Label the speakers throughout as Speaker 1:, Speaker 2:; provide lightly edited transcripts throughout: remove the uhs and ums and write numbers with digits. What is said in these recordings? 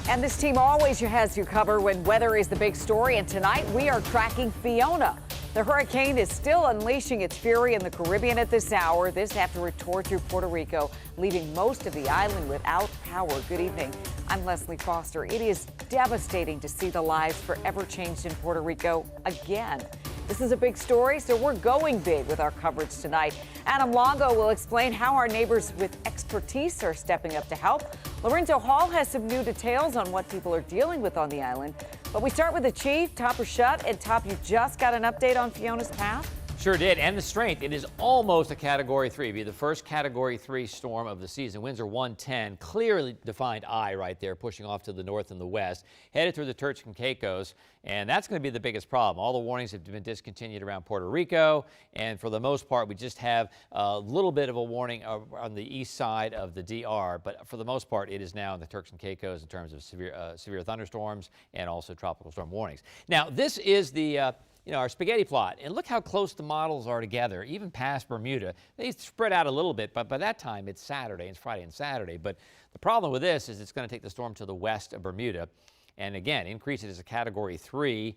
Speaker 1: And this team always has you covered when weather is the big story. And tonight we are tracking Fiona. The hurricane is still unleashing its fury in the Caribbean at this hour. This after it tore through Puerto Rico, leaving most of the island without power. Good evening. I'm Leslie Foster. It is devastating to see the lives forever changed in Puerto Rico again. This is a big story, so we're going big with our coverage tonight. Adam Longo will explain how our neighbors with expertise are stepping up to help. Lorenzo Hall has some new details on what people are dealing with on the island. But we start with the chief, Top or Shut. And Top, you just got an update on Fiona's path?
Speaker 2: Sure did, and the strength. It is almost a Category 3. It'll be the first Category 3 storm of the season. Winds are 110, clearly defined eye right there, pushing off to the north and the west, headed through the Turks and Caicos, and that's going to be the biggest problem. All the warnings have been discontinued around Puerto Rico, and for the most part, we just have a little bit of a warning on the east side of the DR, but for the most part, it is now in the Turks and Caicos in terms of severe thunderstorms and also tropical storm warnings. Now, this is the our spaghetti plot, and look how close the models are together, even past Bermuda. They spread out a little bit, but by that time it's Saturday, it's Friday and Saturday. But the problem with this is it's going to take the storm to the west of Bermuda, and again, increase it as a Category 3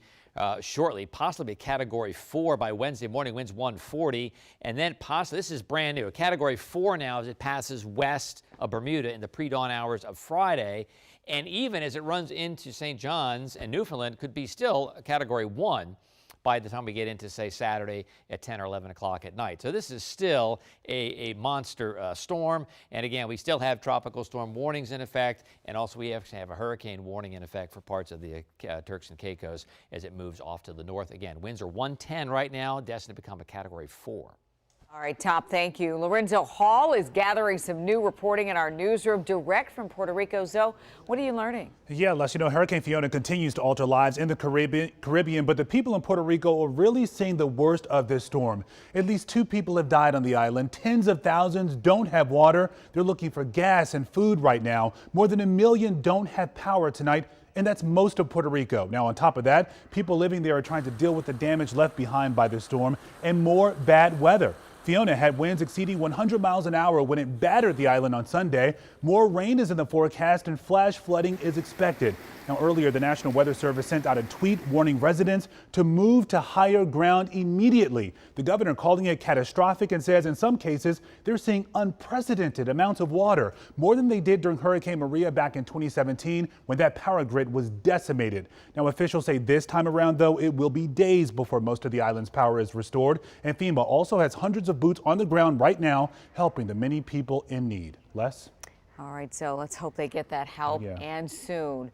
Speaker 2: shortly, possibly a Category 4 by Wednesday morning, winds 140, and then possibly, this is brand new, a Category 4 now as it passes west of Bermuda in the pre-dawn hours of Friday, and even as it runs into St. John's and Newfoundland, could be still a Category 1 by the time we get into, say, Saturday at 10 or 11 o'clock at night. So this is still a monster storm. And again, we still have tropical storm warnings in effect. And also we actually have a hurricane warning in effect for parts of the Turks and Caicos as it moves off to the north. Again, winds are 110 right now, destined to become a Category 4.
Speaker 1: All right, Top, thank you. Lorenzo Hall is gathering some new reporting in our newsroom direct from Puerto Rico. Zoe, what are you learning?
Speaker 3: Yeah, Les, Hurricane Fiona continues to alter lives in the Caribbean, but the people in Puerto Rico are really seeing the worst of this storm. At least 2 people have died on the island. Tens of thousands don't have water. They're looking for gas and food right now. More than 1 million don't have power tonight, and that's most of Puerto Rico. Now, on top of that, people living there are trying to deal with the damage left behind by the storm and more bad weather. Fiona had winds exceeding 100 miles an hour when it battered the island on Sunday. More rain is in the forecast and flash flooding is expected. Now, earlier, the National Weather Service sent out a tweet warning residents to move to higher ground immediately. The governor calling it catastrophic and says in some cases they're seeing unprecedented amounts of water, more than they did during Hurricane Maria back in 2017 when that power grid was decimated. Now, officials say this time around, though, it will be days before most of the island's power is restored. And FEMA also has hundreds of boots on the ground right now helping the many people in need. Les?
Speaker 1: All right, so let's hope they get that help
Speaker 3: Yeah.
Speaker 1: and soon.